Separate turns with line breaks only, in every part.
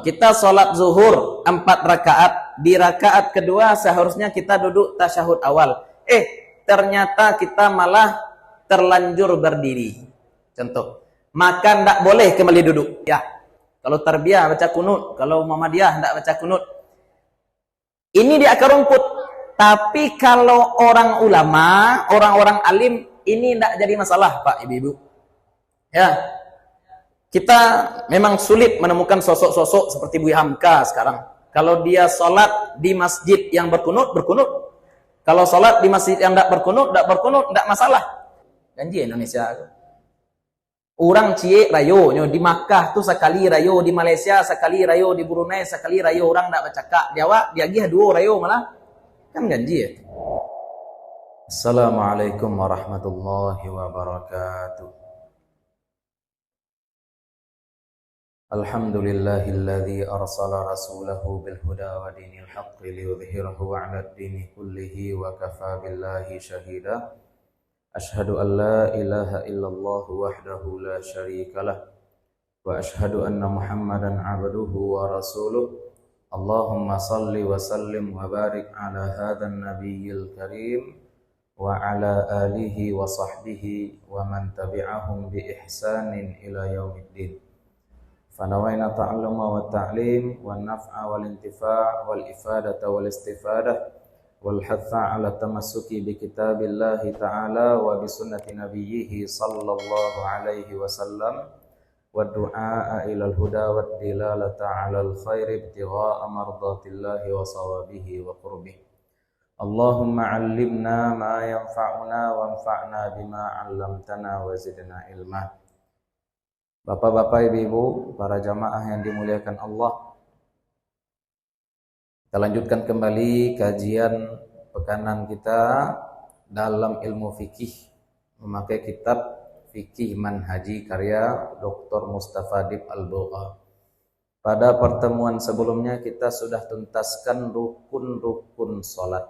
Kita sholat zuhur 4 rakaat. Di rakaat kedua seharusnya kita duduk tasyahud awal. Ternyata kita malah terlanjur berdiri. Contoh, makan tidak boleh kembali duduk. Ya, kalau tarbiyah baca kunut, kalau Muhammadiyah tidak baca kunut. Ini di akar rumput. Tapi kalau orang ulama, orang-orang alim, ini tidak jadi masalah, Pak, Ibu-ibu. Ya, kita memang sulit menemukan sosok-sosok seperti Bu Hamka sekarang. Kalau dia sholat di masjid yang berkunut, berkunut. Kalau sholat di masjid yang tidak berkunut, tidak masalah. Janji Indonesia. Orang cie rayo, di Makkah tuh sekali rayo, di Malaysia sekali rayo, di Brunei sekali rayo, orang tidak bercakap. Dia gih 2 rayo malah. Kan janji ya. Assalamualaikum warahmatullahi wabarakatuh. Alhamdulillahilladzi arsala rasulahu bil huda wa dinil haqqi liyudhhirahu 'ala ad-dini kullihi wa kafa billahi shahida. Ashhadu an la ilaha illallah wahdahu la syarikalah wa ashhadu anna Muhammadan 'abduhu wa rasuluh. Allahumma salli wa sallim wa barik ala hadzal nabiyyil karim wa ala alihi wa sahbihi wa man tabi'ahum bi ihsanin ila yaumiddin. Fanawaina ta'alluma wa ta'lim wa naf'a wal intifa' wal ifadata wal istifadah wal hatha ala tamassuki bi kitabillahi ta'ala wa bi sunnati nabiyhi sallallahu alaihi wasallam wa du'a ila al-huda wa dilalata ala al-khair ibtigha'a mardatillahi wa sawabihi wa qurbih. Allahumma 'allimna ma yanfa'una wanfa'na bima 'allamtana wa zidna ilma. Bapak-bapak, ibu-ibu, para jamaah yang dimuliakan Allah, kita lanjutkan kembali kajian pekanan kita dalam ilmu fikih memakai kitab Fikih Manhaji karya Dr. Mustafadib Al-Bugha. Pada pertemuan sebelumnya kita sudah tuntaskan rukun-rukun salat.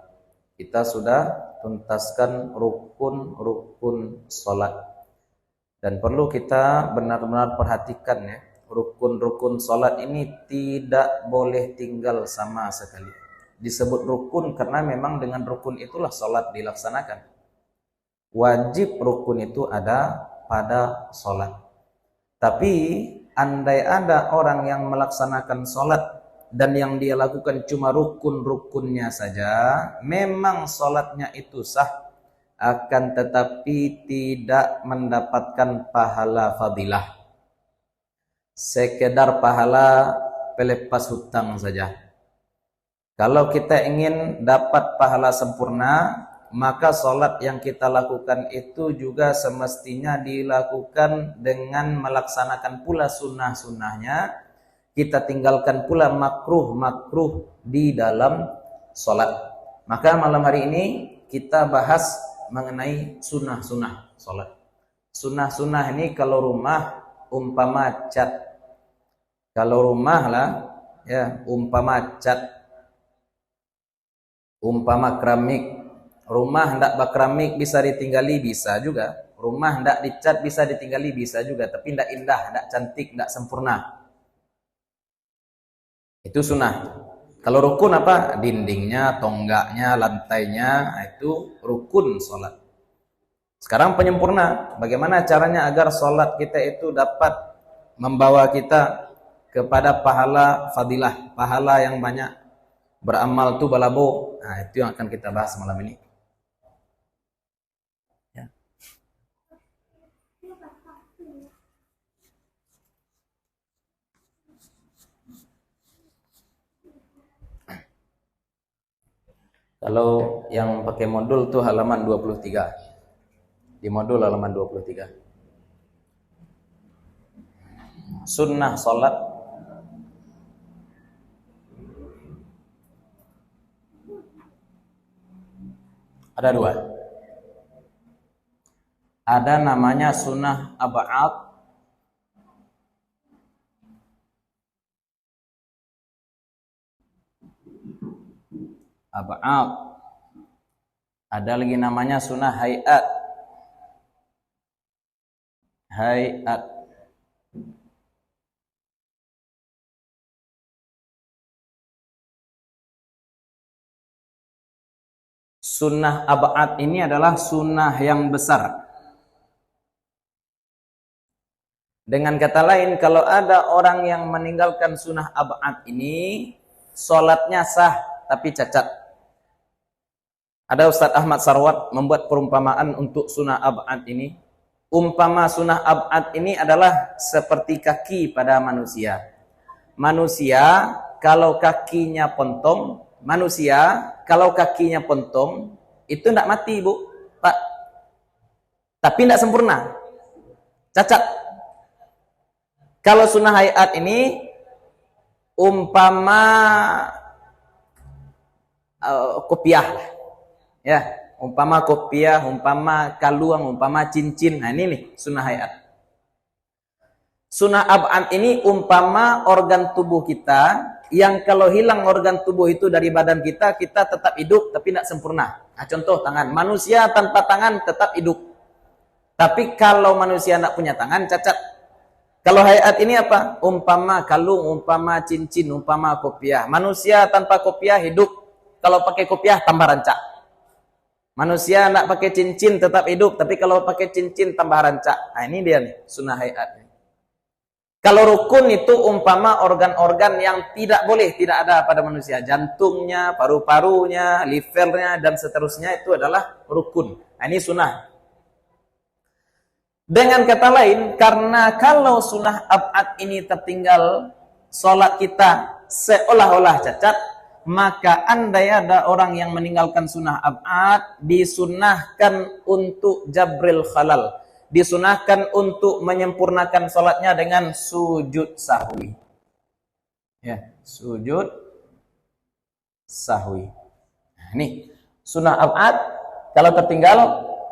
Kita sudah tuntaskan rukun-rukun salat. Dan perlu kita benar-benar perhatikan ya, rukun-rukun salat ini tidak boleh tinggal sama sekali. Disebut rukun karena memang dengan rukun itulah salat dilaksanakan. Wajib rukun itu ada pada salat. Tapi andai ada orang yang melaksanakan salat dan yang dia lakukan cuma rukun-rukunnya saja, memang salatnya itu sah, akan tetapi tidak mendapatkan pahala fadilah. Sekedar pahala pelepas hutang saja. Kalau kita ingin dapat pahala sempurna, maka sholat yang kita lakukan itu juga semestinya dilakukan dengan melaksanakan pula sunnah-sunnahnya. Kita tinggalkan pula makruh-makruh di dalam sholat. Maka malam hari ini kita bahas mengenai sunnah-sunnah sholat. Sunnah-sunnah ini kalau rumah umpama cat. Kalau rumah lah ya umpama cat, umpama keramik. Rumah hendak berkeramik bisa ditinggali, bisa juga. Rumah hendak dicat bisa ditinggali, bisa juga. Tapi hendak indah, hendak cantik, hendak sempurna. Itu sunnah. Kalau rukun apa? Dindingnya, tonggaknya, lantainya, itu rukun sholat. Sekarang penyempurna. Bagaimana caranya agar sholat kita itu dapat membawa kita kepada pahala fadilah, pahala yang banyak. Beramal tu balabo. Nah, itu yang akan kita bahas malam ini. Ya. Kalau yang pakai modul tuh halaman 23. Di modul halaman 23. Sunnah salat ada 2. Ada namanya sunnah ab'ad. Ab'ad. Ada lagi namanya sunnah hayat. Hayat. Sunnah ab'ad ini adalah sunnah yang besar. Dengan kata lain, kalau ada orang yang meninggalkan sunnah ab'ad ini, sholatnya sah tapi cacat. Ada Ustaz Ahmad Sarwat membuat perumpamaan untuk sunnah ab'ad ini. Umpama sunnah ab'ad ini adalah seperti kaki pada manusia. Manusia kalau kakinya pontong, itu tidak mati, Bu, Pak. Tapi tidak sempurna. Cacat. Kalau sunnah hayat ini umpama kopiah lah. Ya, umpama kopiah, umpama kaluang, umpama cincin. Nah, ini nih sunnah hayat. Sunnah ab'ad ini umpama organ tubuh kita yang kalau hilang organ tubuh itu dari badan kita, kita tetap hidup tapi tidak sempurna. Nah, contoh tangan. Manusia tanpa tangan tetap hidup. Tapi kalau manusia tidak punya tangan, cacat. Kalau hayat ini apa? Umpama kalung, umpama cincin, umpama kopiah. Manusia tanpa kopiah hidup. Kalau pakai kopiah tambah rancak. Manusia tidak pakai cincin tetap hidup. Tapi kalau pakai cincin tambah rancak. Nah, ini dia nih, sunnah hayat. Kalau rukun itu umpama organ-organ yang tidak boleh, tidak ada pada manusia. Jantungnya, paru-parunya, livernya, dan seterusnya itu adalah rukun. Nah, ini sunnah. Dengan kata lain, karena kalau sunnah ab'ad ini tertinggal, sholat kita seolah-olah cacat, maka andai ada orang yang meninggalkan sunnah ab'ad, disunnahkan untuk jabril khalal. Disunahkan untuk menyempurnakan sholatnya dengan sujud sahwi. Ya, sujud sahwi. Nah, ini sunnah ab'ad kalau tertinggal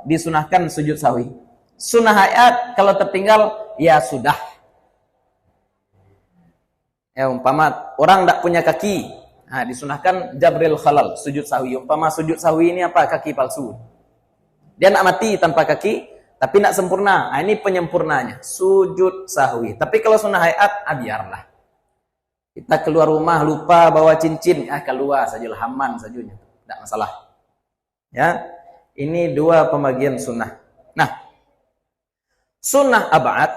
disunahkan sujud sahwi. Sunnah hayat kalau tertinggal ya sudah. Ya, umpama orang tidak punya kaki, nah, disunahkan jabril khalal, sujud sahwi. Umpama sujud sahwi ini apa? Kaki palsu. Dia nak mati tanpa kaki, tapi tidak sempurna. Nah, ini penyempurnanya, sujud sahwi. Tapi kalau sunnah hayat, biarlah. Kita keluar rumah lupa bawa cincin, keluar sajalah, haman saja, tidak masalah. Ya, ini dua pembagian sunnah. Nah, sunnah ab'ad,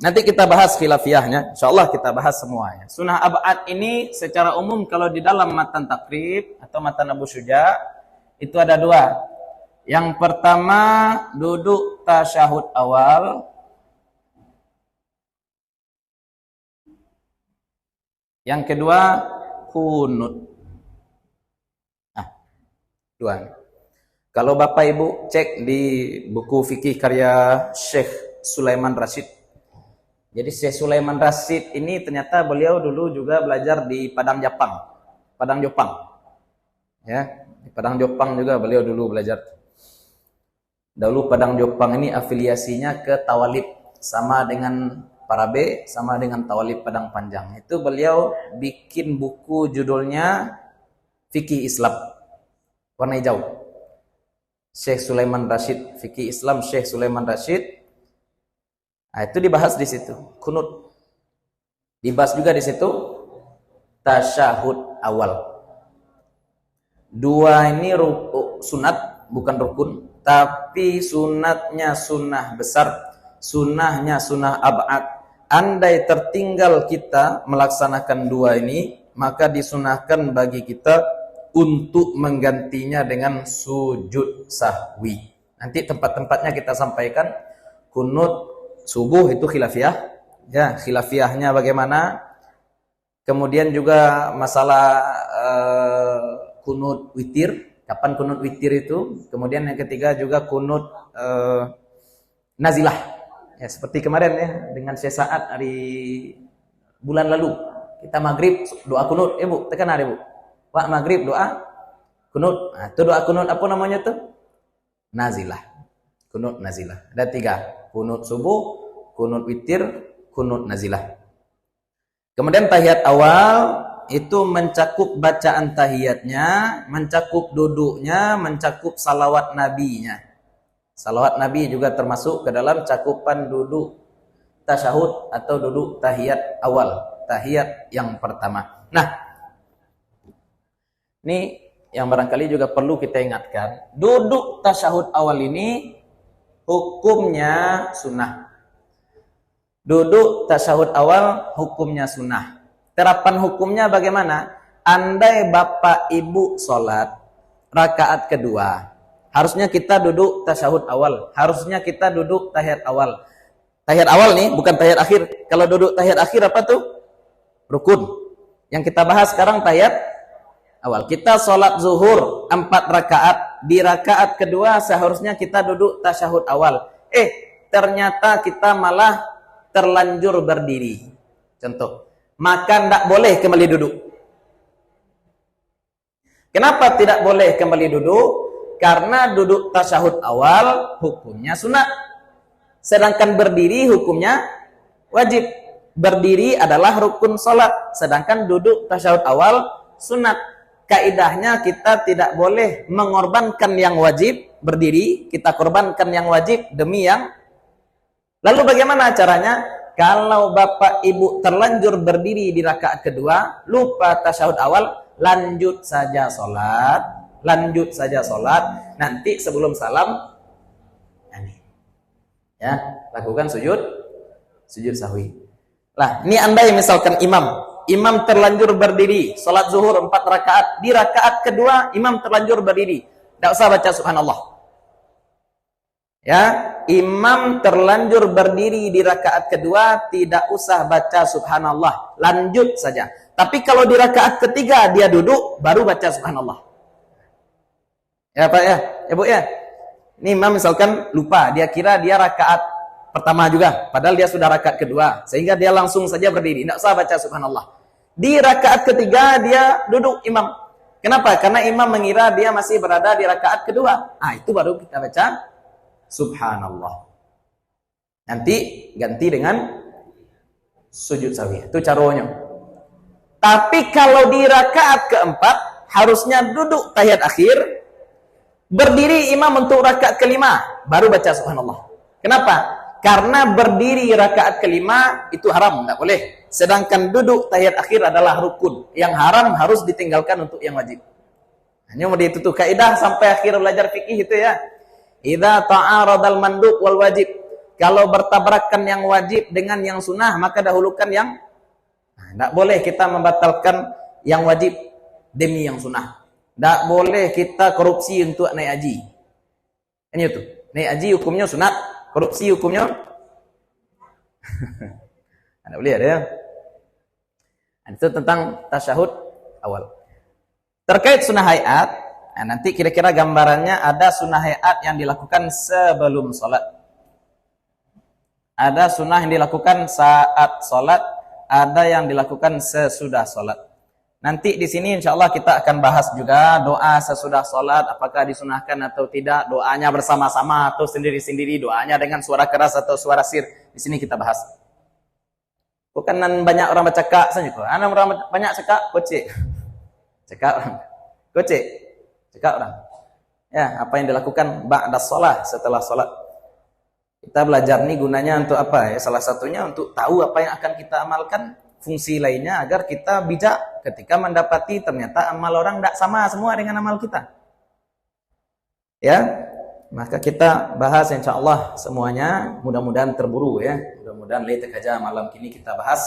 nanti kita bahas khilafiyahnya. InsyaAllah kita bahas semuanya. Sunnah ab'ad ini secara umum kalau di dalam matan takrib atau matan Abu Syuja, itu ada dua. Yang pertama, duduk tasyahud awal. Yang kedua, kunut. Dua. Kalau Bapak Ibu cek di buku fikih karya Syekh Sulaiman Rashid. Jadi Syekh Sulaiman Rashid ini ternyata beliau dulu juga belajar di Padang Jopang. Ya, di Padang Jopang juga beliau dulu belajar. Dahulu Padang Jopang ini afiliasinya ke Tawalib, sama dengan Parabe, sama dengan Tawalib Padang Panjang. Itu beliau bikin buku judulnya Fikih Islam, warna hijau. Syekh Sulaiman Rashid, Fikih Islam Syekh Sulaiman Rashid. Nah, itu dibahas di situ, kunut. Dibahas juga di situ tasyahud awal. Dua ini sunat, bukan rukun. Tapi sunatnya sunnah besar, sunnahnya sunnah ab'ad. Andai tertinggal kita melaksanakan dua ini, maka disunahkan bagi kita untuk menggantinya dengan sujud sahwi. Nanti tempat-tempatnya kita sampaikan. Kunut subuh itu khilafiyah. Ya, khilafiyahnya bagaimana? Kemudian juga masalah kunut witir. Kapan kunut witir itu? Kemudian yang ketiga juga kunut nazilah. Ya, seperti kemarin ya dengan sesaat hari bulan lalu kita maghrib doa kunut. Bu, tekan ada Bu. Pak maghrib doa kunut. Nah, itu doa kunut apa namanya tuh? Nazilah. Kunut nazilah. Ada tiga. Kunut subuh, kunut witir, kunut nazilah. Kemudian tahiyat awal itu mencakup bacaan tahiyatnya, mencakup duduknya, mencakup salawat nabinya. Salawat nabi juga termasuk ke dalam cakupan duduk tasyahud atau duduk tahiyat awal, tahiyat yang pertama. Nah, ini yang barangkali juga perlu kita ingatkan, duduk tasyahud awal ini hukumnya sunnah. Duduk tasyahud awal hukumnya sunnah. Terapan hukumnya bagaimana? Andai bapak ibu sholat rakaat kedua, harusnya kita duduk tasyahud awal. Harusnya kita duduk tahiyat awal. Tahiyat awal nih, bukan tahiyat akhir. Kalau duduk tahiyat akhir apa tuh? Rukun. Yang kita bahas sekarang tahiyat awal. Kita sholat zuhur 4 rakaat. Di rakaat kedua seharusnya kita duduk tasyahud awal. Ternyata kita malah terlanjur berdiri. Contoh, maka tidak boleh kembali duduk. Kenapa tidak boleh kembali duduk? Karena duduk tasyahud awal hukumnya sunat. Sedangkan berdiri hukumnya wajib. Berdiri adalah rukun sholat. Sedangkan duduk tasyahud awal sunat. Kaidahnya kita tidak boleh mengorbankan yang wajib berdiri. Kita korbankan yang wajib demi yang. Lalu bagaimana caranya? Kalau bapak ibu terlanjur berdiri di rakaat kedua, lupa tasyahud awal, lanjut saja sholat. Lanjut saja sholat. Nanti sebelum salam, ya, lakukan sujud sahwi. Lah, ini andai misalkan imam terlanjur berdiri, sholat zuhur 4 rakaat, di rakaat kedua imam terlanjur berdiri, tidak usah baca subhanallah. Ya, imam terlanjur berdiri di rakaat kedua, tidak usah baca subhanallah, lanjut saja. Tapi kalau di rakaat ketiga dia duduk, baru baca subhanallah. Ya Pak ya, ya Bu ya. Ini imam misalkan lupa, dia kira dia rakaat pertama juga, padahal dia sudah rakaat kedua, sehingga dia langsung saja berdiri, tidak usah baca subhanallah. Di rakaat ketiga dia duduk imam. Kenapa? Karena imam mengira dia masih berada di rakaat kedua. Itu baru kita baca subhanallah. Nanti ganti dengan sujud sahwi. Itu caranya. Tapi kalau di rakaat keempat harusnya duduk tahiyat akhir. Berdiri imam untuk rakaat kelima, baru baca subhanallah. Kenapa? Karena berdiri rakaat kelima itu haram, tidak boleh. Sedangkan duduk tahiyat akhir adalah rukun. Yang haram harus ditinggalkan untuk yang wajib. Hanya mau itu tuh kaidah sampai akhir belajar fikih itu ya. Idza ta'aradal mandub wal wajib. Kalau bertabrakan yang wajib dengan yang sunnah, maka dahulukan yang. Tidak boleh kita membatalkan yang wajib demi yang sunnah. Tak boleh kita korupsi untuk naik haji. Ini tuh. Naik haji hukumnya sunat, korupsi hukumnya Anda boleh ada ya. Itu tentang tasyahud awal. Terkait sunnah hayat, nanti kira-kira gambarannya ada sunnah hayat yang dilakukan sebelum sholat. Ada sunnah yang dilakukan saat sholat, ada yang dilakukan sesudah sholat. Nanti di sini insya Allah kita akan bahas juga doa sesudah sholat, apakah disunahkan atau tidak, doanya bersama-sama atau sendiri-sendiri, doanya dengan suara keras atau suara sir. Di sini kita bahas. Bukan banyak orang bercakap saja kok. Ana orang banyak cakap, kocek. Cakap orang. Kocek. Cakap orang. Ya, apa yang dilakukan ba'da sholat, setelah sholat. Kita belajar nih gunanya untuk apa ya? Salah satunya untuk tahu apa yang akan kita amalkan. Fungsi lainnya agar kita bijak ketika mendapati ternyata amal orang tidak sama semua dengan amal kita. Ya, maka kita bahas insya Allah semuanya. Mudah-mudahan terburu ya. Mudah-mudahan letak aja malam ini kita bahas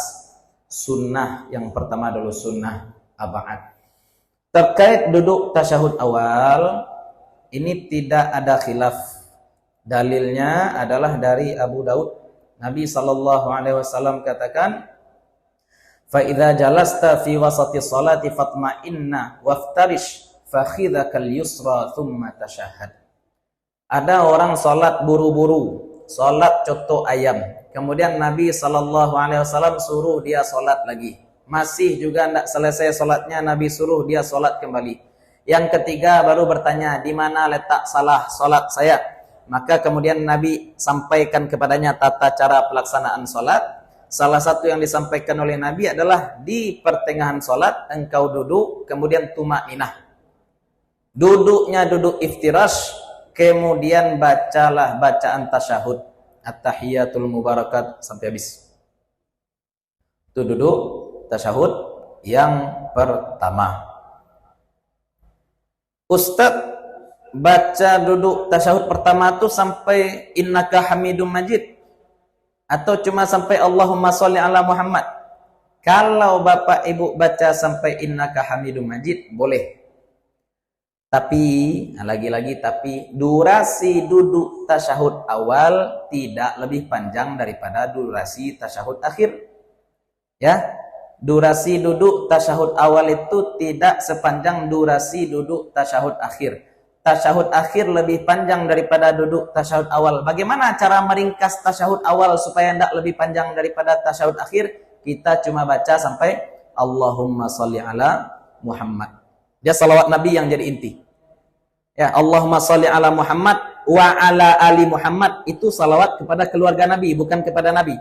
sunnah yang pertama dulu, sunnah aba'ad. Terkait duduk tasyahud awal, ini tidak ada khilaf. Dalilnya adalah dari Abu Daud. Nabi SAW katakan, فَإِذَا جَلَسْتَ فِي وَسَطِ الصَّلَاةِ فَاطْمَئِنَّ وَافْتَرِشْ فَخِذَكَ الْيُسْرَى ثُمَّ تَشَهَّدْ. Ada orang salat buru-buru, salat contoh ayam. Kemudian Nabi SAW suruh dia salat lagi. Masih juga tidak selesai salatnya, Nabi suruh dia salat kembali. Yang ketiga baru bertanya, di mana letak salah salat saya? Maka kemudian Nabi sampaikan kepadanya tata cara pelaksanaan salat. Salah satu yang disampaikan oleh Nabi adalah di pertengahan sholat engkau duduk, kemudian tumakninah. Duduknya duduk iftirash, kemudian bacalah bacaan tasyahud, at-tahiyatul mubarakat sampai habis. Itu duduk tasyahud yang pertama. Ustaz baca duduk tasyahud pertama tuh sampai innaka hamidum majid atau cuma sampai Allahumma sholli ala Muhammad? Kalau Bapak Ibu baca sampai innaka hamidum majid boleh. Tapi lagi-lagi tapi durasi duduk tasyahud awal tidak lebih panjang daripada durasi tasyahud akhir. Ya. Durasi duduk tasyahud awal itu tidak sepanjang durasi duduk tasyahud akhir. Tasyahud akhir lebih panjang daripada duduk tasyahud awal. Bagaimana cara meringkas tasyahud awal supaya tidak lebih panjang daripada tasyahud akhir? Kita cuma baca sampai Allahumma sholli ala Muhammad. Dia salawat Nabi yang jadi inti. Ya, Allahumma sholli ala Muhammad wa ala ali Muhammad, itu salawat kepada keluarga Nabi, bukan kepada Nabi.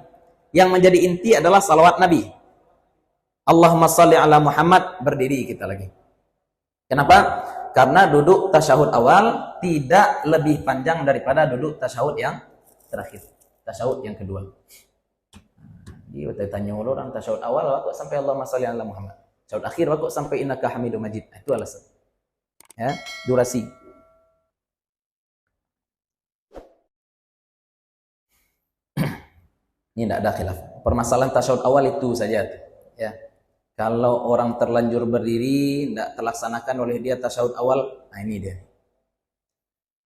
Yang menjadi inti adalah salawat Nabi. Allahumma sholli ala Muhammad, berdiri kita lagi. Kenapa? Karena duduk tasyahud awal tidak lebih panjang daripada duduk tasyahud yang terakhir, tasyahud yang kedua. Jadi kita tanya orang tasyahud awal kok sampai Allahumma sholli ala Muhammad. Tasyahud akhir kok sampai innaka hamidum majid. Itu alasan. Ya, durasi. Ini tidak ada khilaf. Permasalahan tasyahud awal itu saja. Ya. Kalau orang terlanjur berdiri, tidak terlaksanakan oleh dia tasyahud awal, nah ini dia.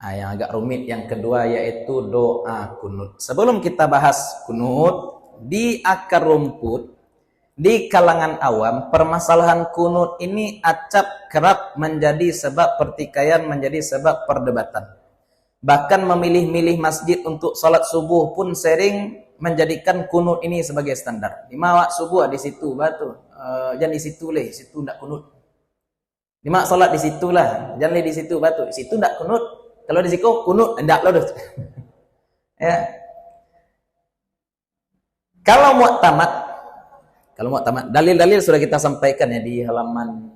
Nah, yang agak rumit yang kedua yaitu doa kunut. Sebelum kita bahas kunut, di akar rumput, di kalangan awam, permasalahan kunut ini acap kerap menjadi sebab pertikaian, menjadi sebab perdebatan. Bahkan memilih-milih masjid untuk salat subuh pun sering menjadikan kunut ini sebagai standar. Lima waktu subuh di situ batu. Jangan di situ lah, di situ tidak kunut. Lima salat di situ lah, jangan di situ batu. Di situ tidak kunut. Kalau di situ kunut tidak loh. Ya. Kalau mu'tamad, dalil-dalil sudah kita sampaikan ya di halaman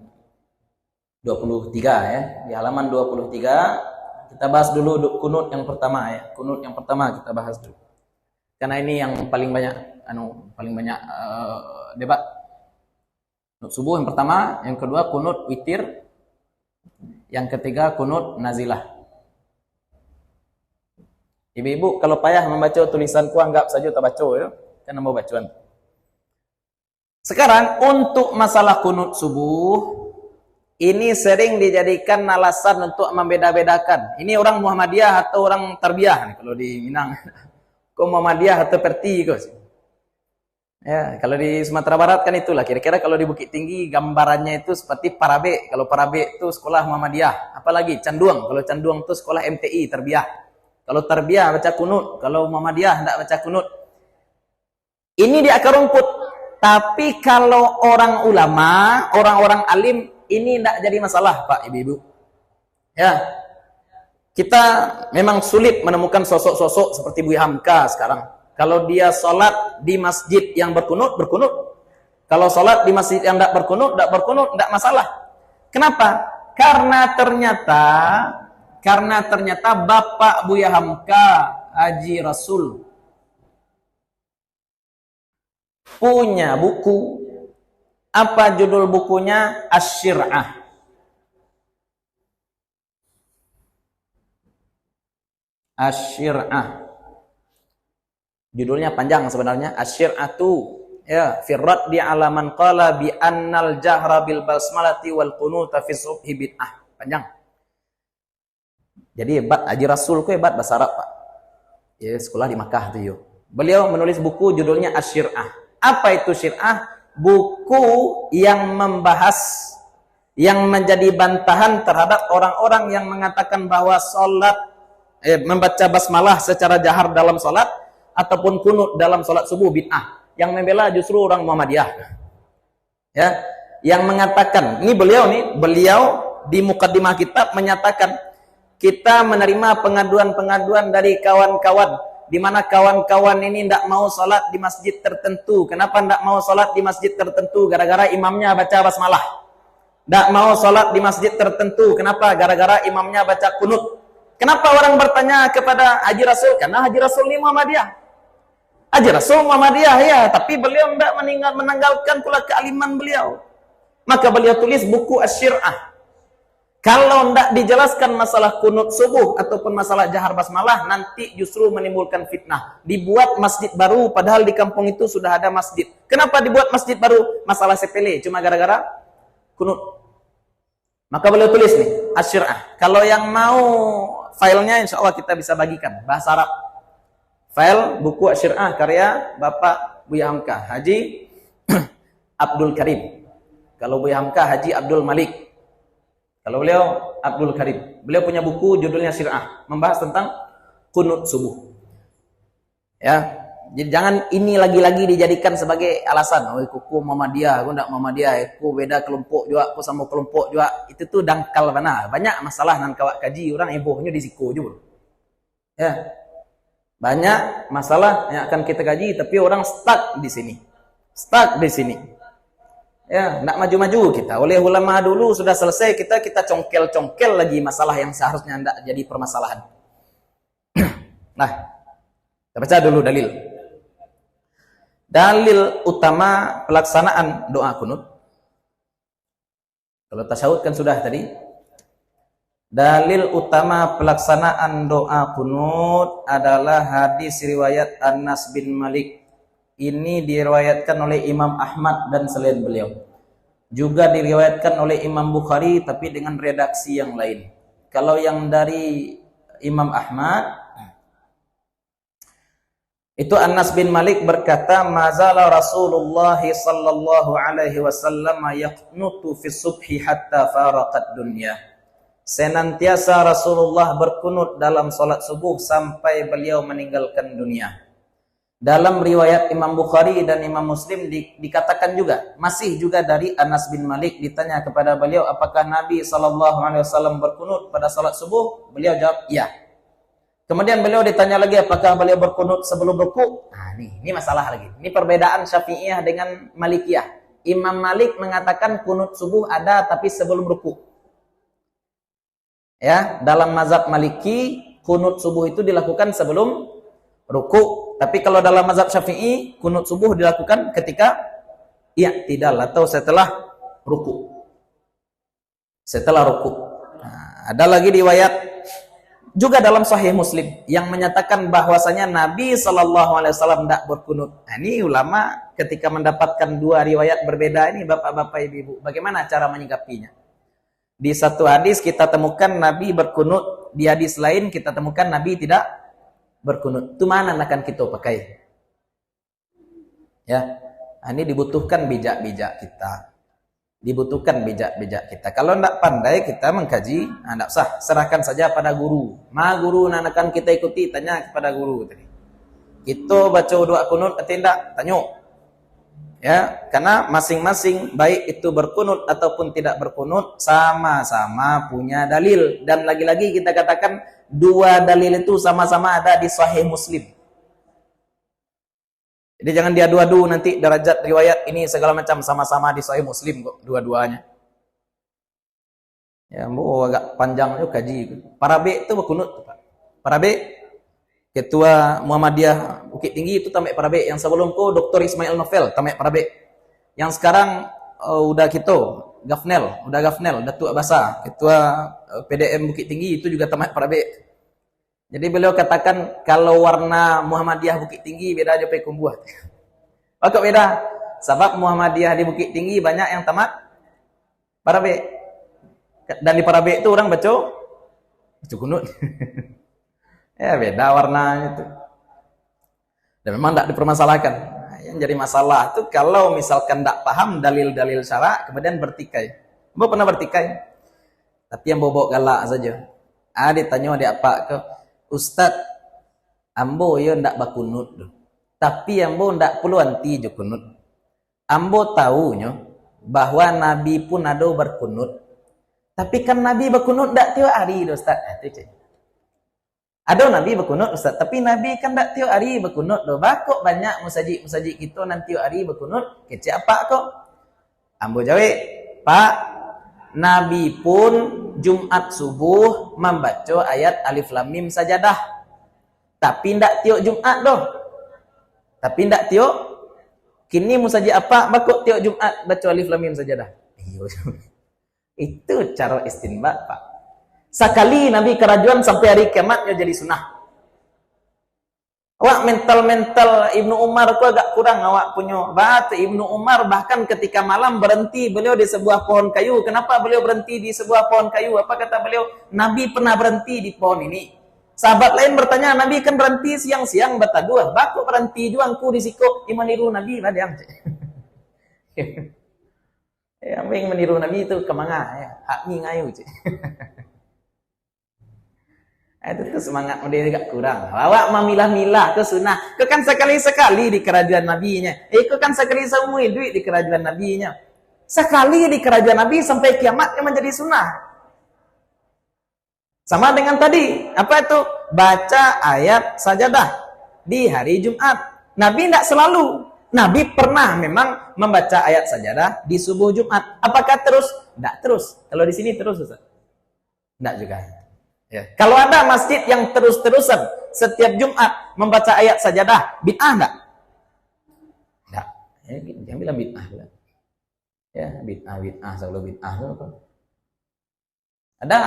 23 ya. Di halaman 23 kita bahas dulu kunut yang pertama ya. Kunut yang pertama kita bahas dulu. Karena ini yang paling banyak debat. Kunut subuh yang pertama, yang kedua kunut witir, yang ketiga kunut nazilah. Ibu-ibu kalau payah membaca tulisanku anggap saja tak baca ya, karena mau bacaan. Sekarang untuk masalah kunut subuh ini sering dijadikan alasan untuk membeda-bedakan. Ini orang Muhammadiyah atau orang Tarbiyah nih kalau di Minang. Kok Muhammadiyah atau Perti kok. Ya, kalau di Sumatera Barat kan itulah. Kira-kira kalau di Bukit Tinggi gambarannya itu seperti Parabe. Kalau Parabe itu sekolah Muhammadiyah. Apalagi Canduang. Kalau Canduang itu sekolah MTI, Tarbiyah. Kalau Tarbiyah baca kunut. Kalau Muhammadiyah tidak baca kunut. Ini di akar rumput. Tapi kalau orang ulama, orang-orang alim, ini tidak jadi masalah, Pak, Ibu-ibu. Ya, kita memang sulit menemukan sosok-sosok seperti Buya Hamka sekarang. Kalau dia sholat di masjid yang berkunut, berkunut. Kalau sholat di masjid yang tidak berkunut, tidak masalah. Kenapa? Karena ternyata Bapak Buya Hamka, Haji Rasul, punya buku. Apa judul bukunya? Asy-Syir'ah. Asy-Syir'ah. Judulnya panjang sebenarnya. Asy-Syir'atu ya firrat di alaman qala bi annal jahra bil basmalati wal qunuta fi subhi bid'ah. Panjang. Jadi hebat Haji Rasul ku hebat bahasa Arab, Pak. Ya sekolah di Makkah tuh yo. Beliau menulis buku judulnya Asy-Syir'ah. Apa itu syir'ah? Buku yang membahas, yang menjadi bantahan terhadap orang-orang yang mengatakan bahwa salat membaca basmalah secara jahar dalam salat ataupun kunut dalam salat subuh bid'ah. Yang membela justru orang Muhammadiyah. Ya, yang mengatakan, ini beliau di mukaddimah kitab menyatakan kita menerima pengaduan-pengaduan dari kawan-kawan di mana kawan-kawan ini tidak mau salat di masjid tertentu. Kenapa tidak mau salat di masjid tertentu? Gara-gara imamnya baca basmalah. Tidak mau salat di masjid tertentu. Kenapa? Gara-gara imamnya baca kunut. Kenapa orang bertanya kepada Haji Rasul? Karena Haji Rasul ini Muhammadiyah. Haji Rasul Muhammadiyah ya, tapi beliau tidak menanggalkan pula kealiman beliau. Maka beliau tulis buku Asy-Syir'ah. Kalau tidak dijelaskan masalah kunut subuh ataupun masalah jahar basmalah, nanti justru menimbulkan fitnah. Dibuat masjid baru, padahal di kampung itu sudah ada masjid. Kenapa dibuat masjid baru? Masalah sepele, cuma gara-gara kunut. Maka beliau tulis nih, Asy-Syir'ah. Kalau yang mau filenya, insya Allah kita bisa bagikan, bahasa Arab. File buku Asy-Syir'ah karya Bapak Buya Hamka, Haji Abdul Karim. Kalau Buya Hamka, Haji Abdul Malik. Kalau beliau Abdul Karim, beliau punya buku judulnya Syir'ah, membahas tentang kunut subuh. Ya, jadi jangan ini lagi-lagi dijadikan sebagai alasan. Oh, aku Muhammadiyah, aku enggak Muhammadiyah, aku beda kelompok juga, aku sama kelompok juga. Itu tuh dangkal mana? Banyak masalah nan kawak kaji orang hebohnya di siku juga. Ya. Banyak masalah yang akan kita kaji tapi orang stuck di sini. Stuck di sini. Ya, nak maju-maju kita. Oleh ulama dulu sudah selesai, kita congkel-congkel lagi masalah yang seharusnya tidak jadi permasalahan. Nah, kita baca dulu dalil. Dalil utama pelaksanaan doa kunut. Kalau tasyahud kan sudah tadi. Dalil utama pelaksanaan doa kunut adalah hadis riwayat Anas bin Malik. Ini diriwayatkan oleh Imam Ahmad dan selain beliau. Juga diriwayatkan oleh Imam Bukhari tapi dengan redaksi yang lain. Kalau yang dari Imam Ahmad itu Anas bin Malik berkata, "Mazala Rasulullah sallallahu alaihi wasallam yaqnutu fi subhi hatta faraqat dunya." Senantiasa Rasulullah berkunut dalam salat subuh sampai beliau meninggalkan dunia. Dalam riwayat Imam Bukhari dan Imam Muslim dikatakan juga, masih juga dari Anas bin Malik, ditanya kepada beliau apakah Nabi SAW berkunut pada salat subuh, beliau jawab iya. Kemudian beliau ditanya lagi apakah beliau berkunut sebelum ruku. Nah, ini masalah lagi. Ini perbedaan Syafi'iyah dengan Malikiyah. Imam Malik mengatakan kunut subuh ada tapi sebelum ruku. Ya, dalam mazhab Maliki kunut subuh itu dilakukan sebelum ruku. Tapi kalau dalam mazhab Syafi'i, kunut subuh dilakukan ketika i'tidal atau setelah ruku. Setelah ruku. Nah, ada lagi riwayat juga dalam Sahih Muslim yang menyatakan bahwasanya Nabi SAW tidak berkunut. Nah, ini ulama ketika mendapatkan dua riwayat berbeda ini, bapak-bapak, ibu-ibu, bagaimana cara menyikapinya? Di satu hadis kita temukan Nabi berkunut, di hadis lain kita temukan Nabi tidak berkunut. Itu mana akan kita pakai? Ya, ini dibutuhkan bijak-bijak kita. Dibutuhkan bijak-bijak kita. Kalau tidak pandai kita mengkaji, tidak usah, serahkan saja pada guru. Ma guru nan akan kita ikuti, tanya kepada guru tadi. Kita baca doa kunut atau tidak? Tanya. Ya, karena masing-masing baik itu berkunut ataupun tidak berkunut sama-sama punya dalil. Dan lagi-lagi kita katakan dua dalil itu sama-sama ada di Sahih Muslim. Jadi jangan diadu-adu nanti derajat riwayat ini segala macam sama-sama di Sahih Muslim kok dua-duanya. Ya, agak panjang itu kaji. Parabe itu berkunut, Pak. Parabe Ketua Muhammadiyah Bukit Tinggi itu tamek Parabe. Yang sebelum itu Dr. Ismail Novel tamek Parabe. Yang sekarang udah gitu udah Gafnel, Datuk Abasa, Ketua PDM Bukit Tinggi itu juga tamat Parabe. Jadi beliau katakan kalau warna Muhammadiyah Bukit Tinggi beda aja pe kumbuah. Kok beda? Sebab Muhammadiyah di Bukit Tinggi banyak yang tamat Parabe. Dan di Parabe itu orang baca kunut. Ya beda warnanya itu. Dan memang tidak dipermasalahkan. Yang jadi masalah itu kalau misalkan tidak paham dalil-dalil syara kemudian bertikai. Ambo pernah bertikai. Tapi yang bawa galak saja. Ditanya dia apa ke Ustaz, ambo ya ndak bakunut. Tapi ambo ndak perlu anti je kunut. Ambo tahunya bahwa Nabi pun ada berkunut. Tapi kan Nabi berkunut ndak tiap hari Ustaz. Ada Nabi berkunut Ustaz, tapi Nabi kan tak tiap hari berkunut doh. Bakok banyak musajid kita nanti tiap hari berkunut. Kecik apa kok? Ambo jawab, Pak, Nabi pun Jumat subuh membaca ayat Alif Lam Mim sajadah. Tapi ndak tiap Jumat doh. Tapi ndak tiap. Kini musajid apa bakok tiap Jumat baca Alif Lam Mim sajadah. Itu cara istinbat, Pak. Sekali Nabi kerajuan sampai hari kiamatnya jadi sunnah. Awak mental Ibnu Umar ku agak kurang awak punya. Bahasa Ibnu Umar bahkan ketika malam berhenti beliau di sebuah pohon kayu. Kenapa beliau berhenti di sebuah pohon kayu? Apa kata beliau? Nabi pernah berhenti di pohon ini. Sahabat lain bertanya, Nabi kan berhenti siang-siang bataduah. Baku berhenti juangku di siko. Meniru Nabi badang. Yang meniru Nabi itu kemana ya? Hak ni ngayu cik. Itu tuh semangat model agak kurang. Awak memilah-milah ke sunnah. Kau kan sekali-sekali di kerajaan Nabi-nya. Kau kan sekali seumur duit di kerajaan Nabi-nya. Sekali di kerajaan Nabi sampai kiamatnya menjadi sunnah. Sama dengan tadi. Apa itu? Baca ayat sajadah di hari Jumat. Nabi tidak selalu. Nabi pernah memang membaca ayat sajadah di subuh Jumat. Apakah terus? Tidak terus. Kalau di sini terus, Ustaz? Tidak juga. Ya. Kalau ada masjid yang terus-terusan setiap Jumat membaca ayat sajadah, bid'ah enggak? Enggak. Jangan bilang bid'ah. Ya, bid'ah selalu bid'ah.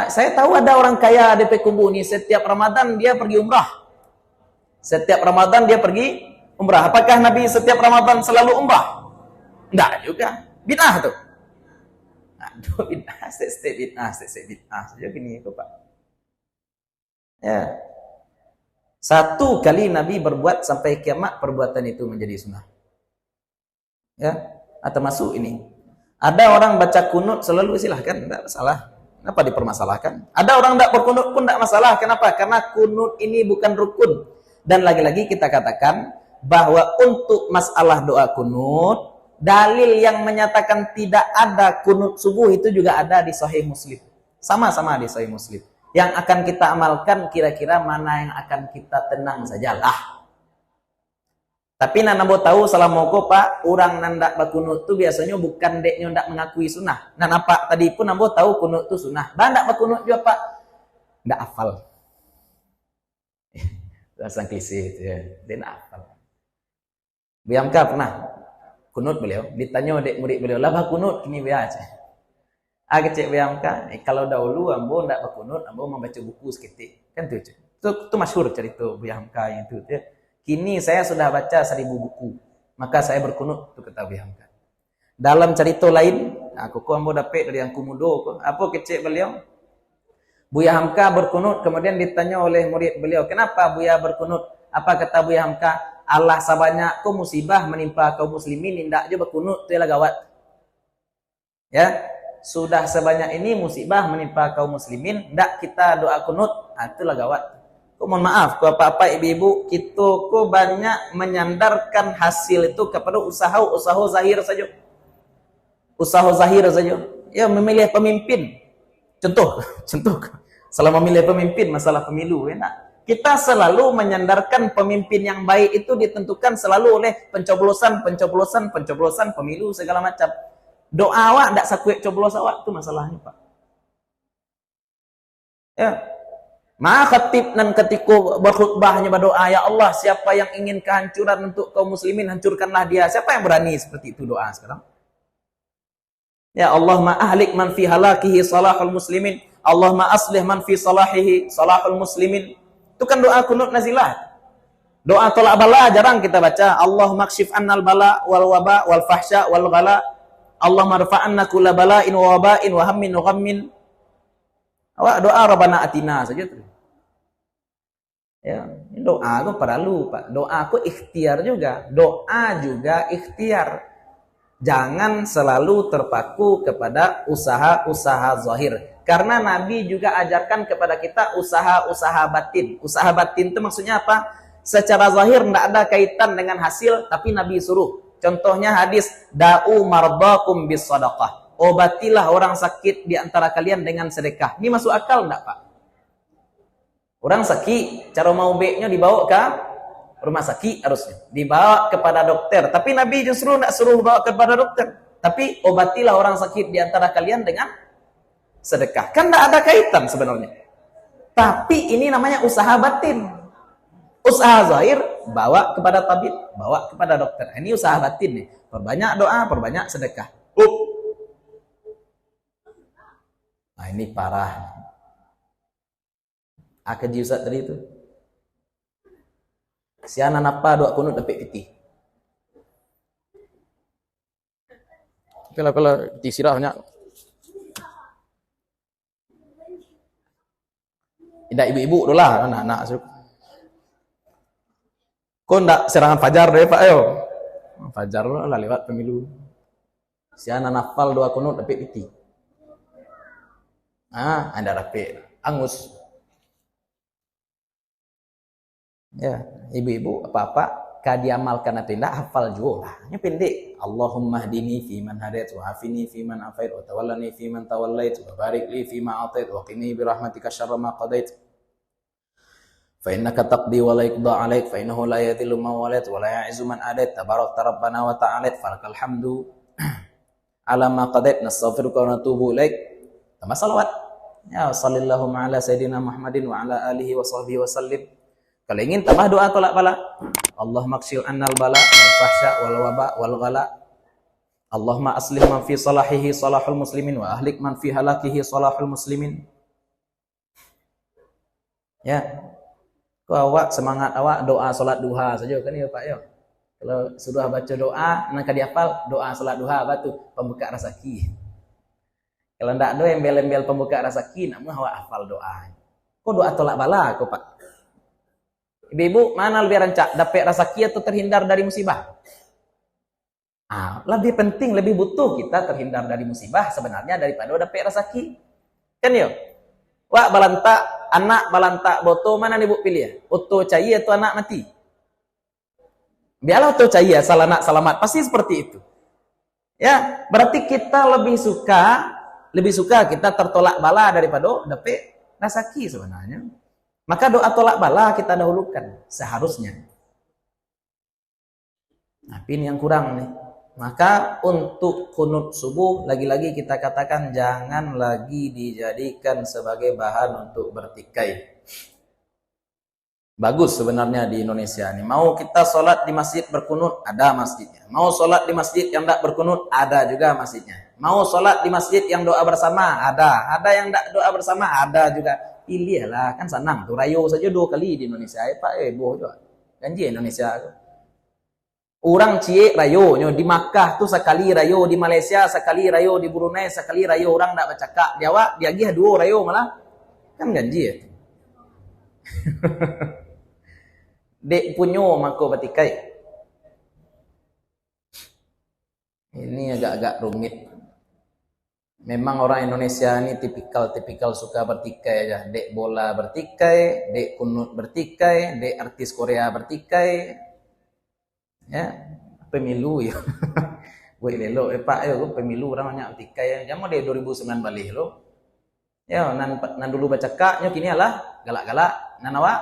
Saya tahu ada orang kaya di Pekumbu ini setiap Ramadan dia pergi umrah. Setiap Ramadan dia pergi umrah. Apakah Nabi setiap Ramadan selalu umrah? Enggak juga. Bid'ah tuh. Aduh, bid'ah, bid'ah saja gini itu, Pak. Ya. Satu kali Nabi berbuat sampai kiamat perbuatan itu menjadi sunnah. Ya, atau masuk ini. Ada orang baca kunut selalu silahkan, tidak masalah. Kenapa dipermasalahkan? Ada orang tidak berkunut pun tidak masalah. Kenapa? Karena kunut ini bukan rukun. Dan lagi-lagi kita katakan bahwa untuk masalah doa kunut, dalil yang menyatakan tidak ada kunut subuh itu juga ada di Sahih Muslim. Sama-sama di Sahih Muslim. Yang akan kita amalkan kira-kira mana yang akan kita tenang sajalah. Tapi nanda tahu salah moko Pak, orang nanda berkunut tu biasanya bukan deknya ndak mengakui sunnah. Nanda Pak tadi pun nanda tahu kunut tu sunnah. Bah ndak berkunut juga Pak, ndak hafal. Bahasa klise itu ya, dia ndak hafal. Biamka pernah kunut beliau, ditanya dek murid beliau, lah kunut kini biasa. Cek Biamka, kalau dahulu ambo ndak berkunut, ambo membaca buku seketik. Kan tuh, itu masyhur cerita Biamka yang itu ya. Kini saya sudah baca 1000 buku, maka saya berkunut, itu kata Biamka. Dalam cerita lain, aku ambo dapat dari yang kumudo, apa kecek beliau? Buya Hamka berkunut, kemudian ditanya oleh murid beliau, kenapa Buya berkunut? Apa kata Buya Hamka? Allah sabanyak kau musibah menimpa kaum muslimin, indak aja berkunut, itu ialah gawat. Ya, sudah sebanyak ini musibah menimpa kaum muslimin, ndak kita doa kunut, itulah gawat. Mohon maaf, apa-apa ibu-ibu, kita banyak menyandarkan hasil itu kepada usaha zahir saja. Usaha zahir saja. Ya, memilih pemimpin. Contoh, selama memilih pemimpin masalah pemilu, ya, kita selalu menyandarkan pemimpin yang baik itu ditentukan selalu oleh pencoblosan pemilu segala macam. Doa awak tidak sakuik coblos awak, itu masalahnya Pak. Ya. Khatib dan ketika berkhutbahnya berdoa, ya Allah, siapa yang ingin kehancuran untuk kaum muslimin, hancurkanlah dia. Siapa yang berani seperti itu doa sekarang? Ya Allah, ahlik man fi halakihi salahul muslimin. Allahumma aslih man fi salahihi salahul muslimin. Itu kan doa kunut nazilah. Doa tolak bala jarang kita baca. Allahumma kshif annal bala wal waba wal fahsya wal ghala. Allahumma rfa'anna kulla bala'in wa waba'in wa hammin wa ghammin. Awak doa Rabbana atina saja tu. Ya, doa aku perlu Pak. Doa aku ikhtiar juga. Doa juga ikhtiar. Jangan selalu terpaku kepada usaha-usaha zahir. Karena Nabi juga ajarkan kepada kita usaha-usaha batin. Usaha batin itu maksudnya apa? Secara zahir tidak ada kaitan dengan hasil, tapi Nabi suruh. Contohnya hadis, da'u mardakum bis sadaqah. Obatilah orang sakit di antara kalian dengan sedekah. Ini masuk akal enggak, Pak? Orang sakit, cara mau baiknya dibawa ke rumah sakit harusnya. Dibawa kepada dokter. Tapi Nabi justru enggak suruh bawa kepada dokter. Tapi obatilah orang sakit di antara kalian dengan sedekah. Kan enggak ada kaitan sebenarnya. Tapi ini namanya usaha batin. Usaha zahir, bawa kepada tabib, bawa kepada dokter. Ini usaha batin nih. Perbanyak doa, perbanyak sedekah. ini parah. Kaji Ustaz tadi itu. Si anak napa doa kunut dapat piti. Kalau piti sirahnya. Tidak ibu-ibu dolah anak-anak suruh. Kau ndak serangan fajar deh Pak ayo. Fajar lah lewat pemilu. Si anak nafal doa kunut dapat piti. Anda dapat angus. Ya, ibu-ibu apa-apa diamalkan atau tidak hafal juga. Hanya pendek. Allahumma hdini fi man hadait wa afini fi man afait wa tawallani fi man tawallait wa barik li fi ma atait wa qini bi rahmatika syarra ma qadait. Fa innaka taqdi wa la yuqda 'alaik fa innahu la yadhillu man walait wa la ya'izzu man adait tabarakta rabbana wa ta'ala falakal hamdu ala ma qadait nastaghfiruka wa natubu ilaik. Tambah salawat. Ya sallallahu ala sayidina Muhammadin wa ala alihi wa sahbihi wa sallim. Kalau ingin tambah doa tolak bala. Allah maksil annal bala wal fahsya wal waba wal ghala. Allahumma aslih man fi salahihi salahul muslimin wa ahlik man fi halakihi salahul muslimin. Ya. Kau awak semangat awak doa salat duha saja kan ya Pak ya. Kalau sudah baca doa nak dihafal doa salat duha batu pembuka rezeki. Kalau ndak ada embel-embel pembuka rezeki nak awak hafal doa. Kau doa tolak bala kau Pak. Ibu, mana lebih rancak? Dapat rezeki atau terhindar dari musibah? Lebih penting, lebih butuh kita terhindar dari musibah sebenarnya daripada dapat rezeki. Kan ya? Wak balanta, anak balanta boto, mana nih bu pilih ya? Oto cahaya atau anak mati? Biarlah oto cahaya, asal anak selamat. Pasti seperti itu. Ya, berarti kita lebih suka kita tertolak bala daripada dapat rezeki sebenarnya. Maka doa tolak bala kita dahulukan seharusnya. Tapi ini yang kurang nih. Maka untuk kunut subuh lagi-lagi kita katakan jangan lagi dijadikan sebagai bahan untuk bertikai. Bagus sebenarnya di Indonesia ini. Mau kita sholat di masjid berkunut, ada masjidnya. Mau sholat di masjid yang tidak berkunut, ada juga masjidnya. Mau sholat di masjid yang doa bersama, ada. Ada yang tidak doa bersama, ada juga. Pilihlah, kan senang tuh. Rayo saja 2 kali di Indonesia. Pak, boh juga. Janji Indonesia. Orang cie rayo. Di Makkah tuh sekali rayo. Di Malaysia sekali rayo. Di Brunei sekali rayo. Orang tak bercakap. Jawa, dia gih 2 rayo malah. Kan janji ya. Dek punyo mako batikai. Ini agak-agak rumit. Memang orang Indonesia ini tipikal suka bertikai aja. Dek bola bertikai, dek kunut bertikai, dek artis Korea bertikai. Ya, pemilu ya. Gue lelo Pak yo pemilu orang banyak bertikai. Jamu dek 2009 balik lo. Ya, nan dulu baca kaknya kini alah galak-galak nan awak.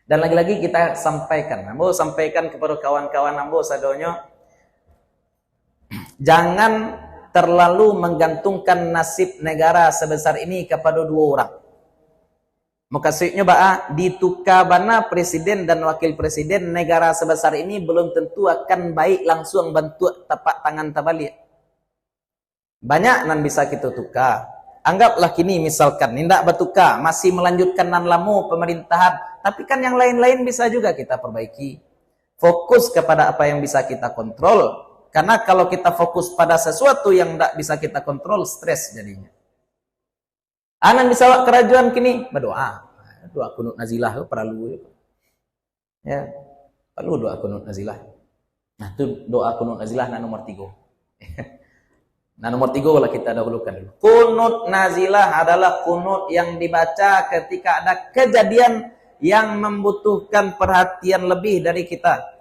Dan lagi-lagi kita sampaikan. Ambo sampaikan kepada kawan-kawan ambo sadonyo. Jangan terlalu menggantungkan nasib negara sebesar ini kepada 2 orang. Maksudnya ditukar bana presiden dan wakil presiden negara sebesar ini belum tentu akan baik langsung bantu tapak tangan tabalik. Banyak nan bisa kita tukar. Anggaplah kini misalkan tidak bertukar, masih melanjutkan nan lamu pemerintahan, tapi kan yang lain-lain bisa juga kita perbaiki. Fokus kepada apa yang bisa kita kontrol. Karena kalau kita fokus pada sesuatu yang tidak bisa kita kontrol, stres jadinya. Anan bisa wak kerajuan kini berdoa. Doa kunut nazilah perlu. Ya, perlu doa kunut nazilah. Nah, itu doa kunut nazilah nomor 3. Nah, nomor 3 lah kita dahulukan dulu. Kunut nazilah adalah kunut yang dibaca ketika ada kejadian yang membutuhkan perhatian lebih dari kita.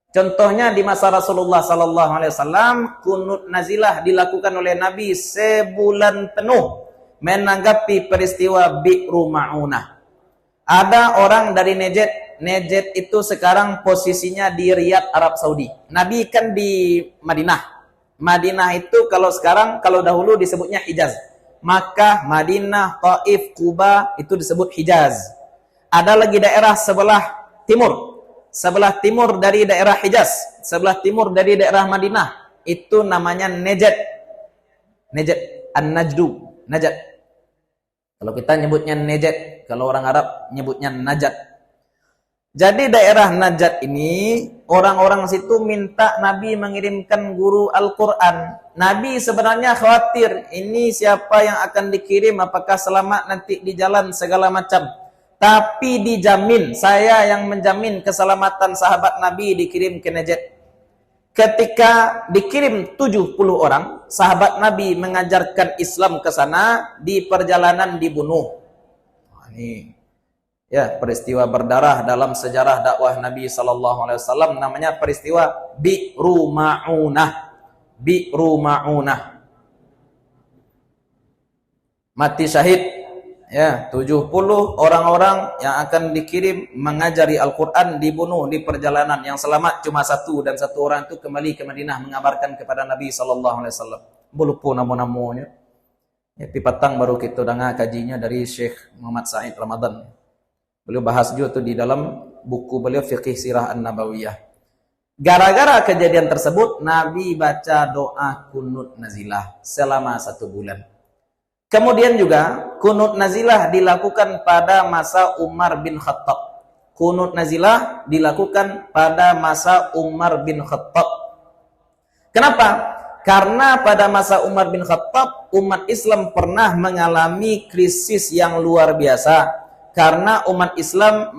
Contohnya di masa Rasulullah sallallahu alaihi wasallam, kunut nazilah dilakukan oleh Nabi sebulan penuh menanggapi peristiwa Bi'ru Ma'unah. Ada orang dari Najd. Najd itu sekarang posisinya di Riyadh, Arab Saudi. Nabi kan di Madinah. Madinah itu kalau dahulu disebutnya Hijaz. Makkah, Madinah, Taif, Kuba itu disebut Hijaz. Ada lagi daerah sebelah timur dari daerah Hijaz, sebelah timur dari daerah Madinah. itu namanya Najd. Najd, An-Najdu, Najd. Kalau kita nyebutnya Najd, kalau orang Arab nyebutnya Najd. Jadi daerah Najd ini, orang-orang situ minta Nabi mengirimkan guru Al-Quran. Nabi sebenarnya khawatir, ini siapa yang akan dikirim, apakah selamat nanti di jalan, segala macam. Tapi dijamin, saya yang menjamin keselamatan sahabat Nabi dikirim ke Najd. Ketika dikirim 70 orang, sahabat Nabi mengajarkan Islam ke sana, di perjalanan dibunuh. Ini ya peristiwa berdarah dalam sejarah dakwah Nabi SAW, namanya peristiwa Bi'ru Ma'unah. Bi'ru Ma'unah. Mati syahid ya, 70 orang-orang yang akan dikirim mengajari Al-Quran dibunuh di perjalanan. Yang selamat cuma satu, dan satu orang itu kembali ke Madinah mengabarkan kepada Nabi SAW. Lupa nama-namanya. Ya, petang baru kita dengar kajinya dari Syekh Muhammad Said Ramadan. Beliau bahas juga tuh di dalam buku beliau Fiqh Sirah An-Nabawiyah. Gara-gara kejadian tersebut, Nabi baca doa kunut nazilah selama 1 bulan. Kemudian juga kunut nazilah dilakukan pada masa Umar bin Khattab. Kunut nazilah dilakukan pada masa Umar bin Khattab. Kenapa? Karena pada masa Umar bin Khattab, umat Islam pernah mengalami krisis yang luar biasa. Karena umat Islam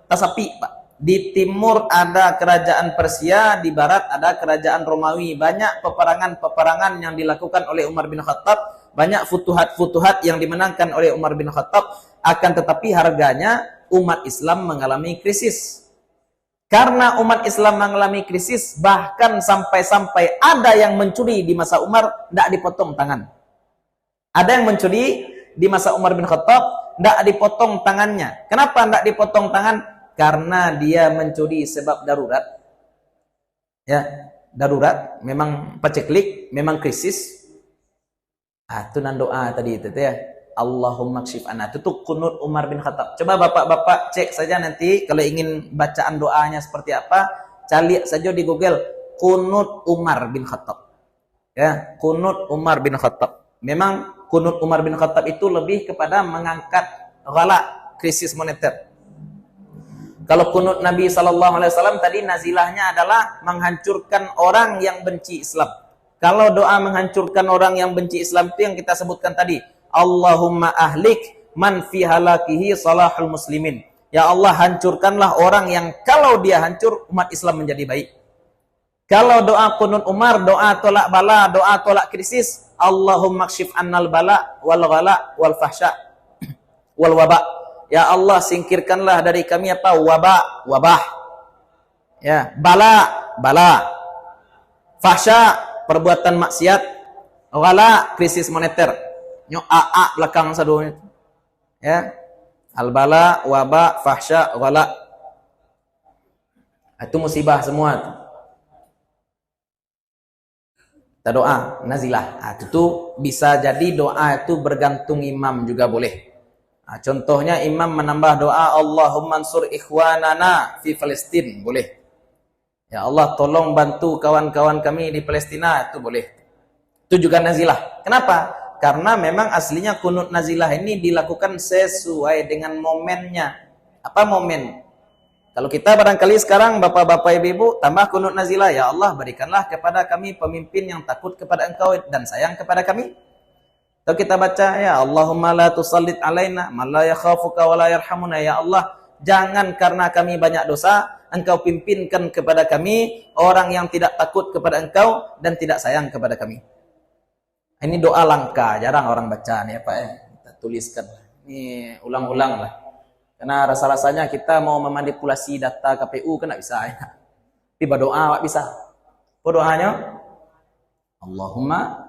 tasapi, Pak. Di timur ada kerajaan Persia, di barat ada kerajaan Romawi. Banyak peperangan-peperangan yang dilakukan oleh Umar bin Khattab. Banyak futuhat-futuhat yang dimenangkan oleh Umar bin Khattab, akan tetapi harganya umat Islam mengalami krisis. Karena umat Islam mengalami krisis, bahkan sampai-sampai ada yang mencuri di masa Umar, tidak dipotong tangan. Ada yang mencuri di masa Umar bin Khattab, tidak dipotong tangannya. Kenapa tidak dipotong tangan? Karena dia mencuri sebab darurat. Ya, darurat, memang paceklik, memang krisis. Itu nan doa tadi itu ya. Allahumma kshif anna. Itu tuh kunut Umar bin Khattab. Coba bapak-bapak cek saja nanti kalau ingin bacaan doanya seperti apa, cari saja di Google kunut Umar bin Khattab. Ya, kunut Umar bin Khattab. Memang kunut Umar bin Khattab itu lebih kepada mengangkat ghala, krisis moneter. Kalau kunut Nabi SAW tadi nazilahnya adalah menghancurkan orang yang benci Islam. Kalau doa menghancurkan orang yang benci Islam itu yang kita sebutkan tadi. Allahumma ahlik man fi halakihi salahul muslimin. Ya Allah, hancurkanlah orang yang kalau dia hancur, umat Islam menjadi baik. Kalau doa kunut Umar, doa tolak bala, doa tolak krisis. Allahumma kshif annal bala wal ghala wal fahsya wal waba. Ya Allah, singkirkanlah dari kami apa? Wabah. Ya, bala. Fahsya, perbuatan maksiat. Ghala, krisis moneter. Nyo AA belakang sadunya. Ya. Al-bala, waba, fahsya, ghala. Itu musibah semua itu. Kita doa nazilah. Itu bisa jadi doa itu bergantung imam juga boleh. Contohnya imam menambah doa Allahumma ansur ikhwanana fi Palestin, boleh. Ya Allah, tolong bantu kawan-kawan kami di Palestina, itu boleh. Itu juga nazilah. Kenapa? Karena memang aslinya kunut nazilah ini dilakukan sesuai dengan momennya. Apa momen? Kalau kita barangkali sekarang bapak-bapak ibu-ibu tambah kunut nazilah, ya Allah berikanlah kepada kami pemimpin yang takut kepada Engkau dan sayang kepada kami. Kalau kita baca ya Allahumma la tusallit alaina man la yakhafuka wa la yarhamuna, ya Allah jangan karena kami banyak dosa Engkau pimpinkan kepada kami orang yang tidak takut kepada Engkau dan tidak sayang kepada kami. Ini doa langka, jarang orang baca nih Pak ya. Kita tuliskan. Ini ulang-ulang lah. Karena rasa-rasanya kita mau memanipulasi data KPU kan enggak bisa ya. Tapi berdoa bisa. Apa doanya? Allahumma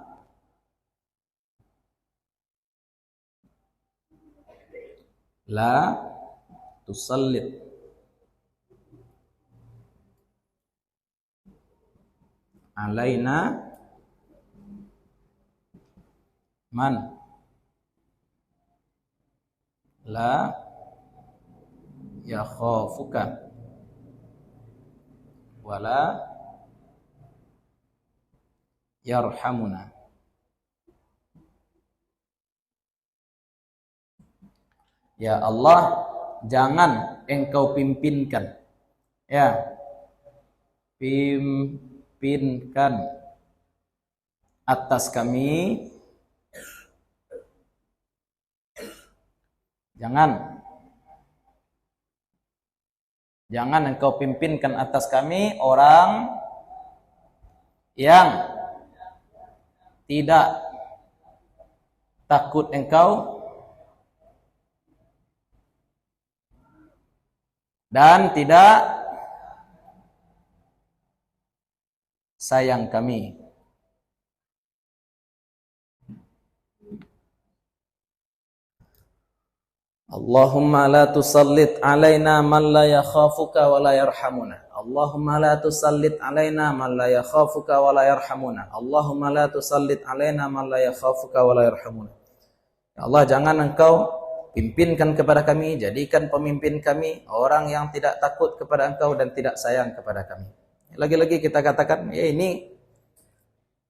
la tusallit alaina man la yakhafuka wala
yarhamuna. Ya Allah, jangan Engkau pimpinkan, ya, pimpinkan atas kami, jangan Engkau pimpinkan atas kami orang yang tidak takut Engkau dan tidak sayang kami. Allahumma la tusallit alaina man la yakhafuka wa la yarhamuna. Allahumma la tusallit alaina man la yakhafuka wa la yarhamuna. Allahumma la tusallit alaina man la yakhafuka wa la yarhamuna. Ya Allah, jangan Engkau pimpinkan kepada kami, jadikan pemimpin kami orang yang tidak takut kepada Engkau dan tidak sayang kepada kami. Lagi-lagi kita katakan, ya ini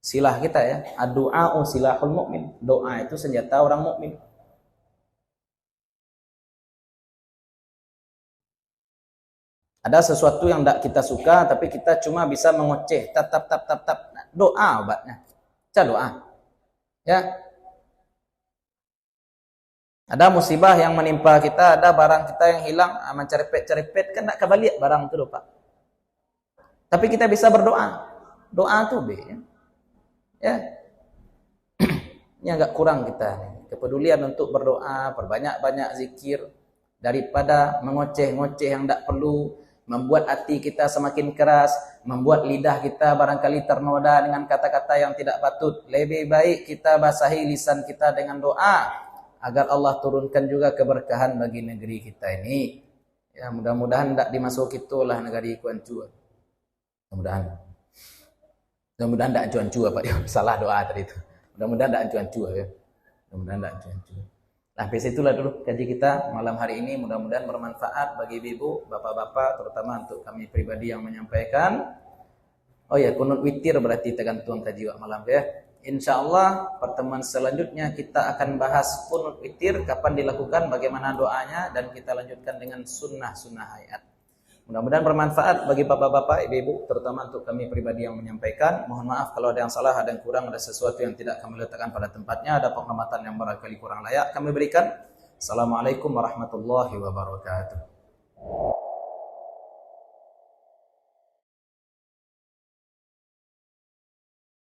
silah kita ya, ad-du'a'u silahul mu'min. Doa itu senjata orang mukmin. Ada sesuatu yang tidak kita suka, tapi kita cuma bisa mengoceh, tap. Doa obatnya. Baca doa. Ya. Ada musibah yang menimpa kita, ada barang kita yang hilang, mencerepet-cerepet, kan tidak kebalik barang itu lupa. Tapi kita bisa berdoa. Doa tuh ya. Ini agak kurang kita. Kepedulian untuk berdoa, perbanyak-banyak zikir, daripada mengoceh-ngoceh yang tidak perlu, membuat hati kita semakin keras, membuat lidah kita barangkali ternoda dengan kata-kata yang tidak patut. Lebih baik kita basahi lisan kita dengan doa, agar Allah turunkan juga keberkahan bagi negeri kita ini. Ya, mudah-mudahan tidak dimasuki itulah negeri Kuancu. Mudah-mudahan tidak cuan-cuan Pak. Salah doa tadi itu. Mudah-mudahan tidak cuan-cuan ya. Mudah-mudahan tidak cuan-cuan. Nah, sampai situlah dulu kaji kita malam hari ini. Mudah-mudahan bermanfaat bagi ibu, bapak-bapak, terutama untuk kami pribadi yang menyampaikan. Oh ya, kunut witir berarti tergantung kaji malam ya. Insyaallah pertemuan selanjutnya kita akan bahas kunut witir, kapan dilakukan, bagaimana doanya, dan kita lanjutkan dengan sunnah-sunnah ayat. Mudah-mudahan bermanfaat bagi bapak-bapak, ibu-ibu, terutama untuk kami pribadi yang menyampaikan. Mohon maaf kalau ada yang salah, ada yang kurang, ada sesuatu yang tidak kami letakkan pada tempatnya, ada penghormatan yang barangkali kurang layak kami berikan. Assalamualaikum warahmatullahi wabarakatuh.